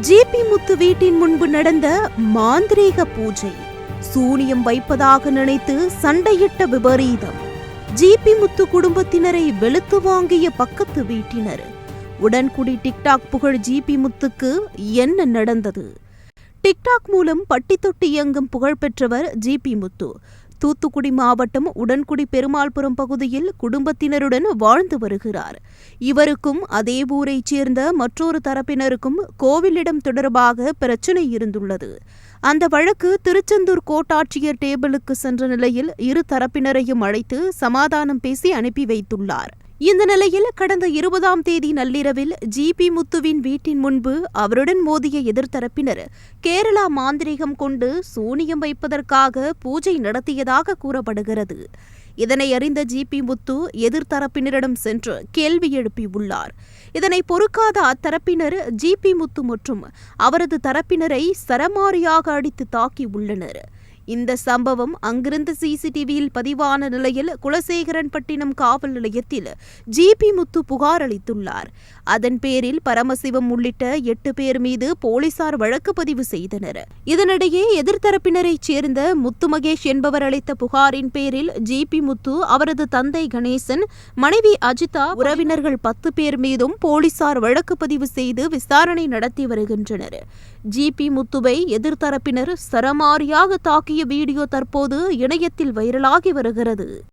GB முத்து வீட்டின் முன்பு நடந்த மாந்திரீக பூஜை. சூனியம் வைப்பதாக நினைத்து சண்டையிட்ட விபரீதம். ஜிபி முத்து குடும்பத்தினரை வெளுத்து வாங்கிய பக்கத்து வீட்டினர். உடன்குடி டிக்டாக் புகழ் ஜிபி முத்துக்கு என்ன நடந்தது? டிக்டாக் மூலம் பட்டி தொட்டி இயங்கும் புகழ்பெற்றவர் ஜிபி முத்து. தூத்துக்குடி மாவட்டம் உடன்குடி பெருமாள்புரம் பகுதியில் குடும்பத்தினருடன் வாழ்ந்து வருகிறார். இவருக்கும் அதே ஊரைச் சேர்ந்த மற்றொரு தரப்பினருக்கும் கோவிலிடம் தொடர்பாக பிரச்சினை இருந்துள்ளது. அந்த வழக்கு திருச்செந்தூர் கோட்டாட்சியர் டேபிளுக்கு சென்ற நிலையில் இரு தரப்பினரையும் அழைத்து சமாதானம் பேசி அனுப்பி வைத்துள்ளார். இந்த நிலையில் கடந்த 20ஆம் தேதி நள்ளிரவில் ஜிபி முத்துவின் வீட்டின் முன்பு அவருடன் மோதிய எதிர்த்தரப்பினர் கேரளா மாந்திரீகம் கொண்டு சூனியம் வைப்பதற்காக பூஜை நடத்தியதாக கூறப்படுகிறது. இதனை அறிந்த ஜிபி முத்து எதிர்த்தரப்பினரிடம் சென்று கேள்வி எழுப்பியுள்ளார். இதனை பொறுக்காத அத்தரப்பினர் ஜிபி முத்து மற்றும் அவரது தரப்பினரை சரமாரியாக அடித்து தாக்கியுள்ளனர். இந்த சம்பவம் அங்கிருந்த சிசிடிவியில் பதிவான நிலையில் குலசேகரன்பட்டினம் காவல் நிலையத்தில் ஜிபி முத்து புகார் அளித்துள்ளார். அதன் பேரில் பரமசிவம் உள்ளிட்ட 8 பேர் மீது போலீசார் வழக்கு பதிவு செய்தனர். இதனிடையே எதிர்த்தரப்பினரைச் சேர்ந்த முத்து மகேஷ் என்பவர் அளித்த புகாரின் பேரில் ஜிபி முத்து, அவரது தந்தை கணேசன், மனைவி அஜிதா, உறவினர்கள் 10 பேர் மீதும் போலீசார் வழக்கு பதிவு செய்து விசாரணை நடத்தி வருகின்றனர். ஜிபி முத்துவை எதிர்த்தரப்பினர் சரமாரியாக தாக்கிய வீடியோ தற்போது இணையத்தில் வைரலாகி வருகிறது.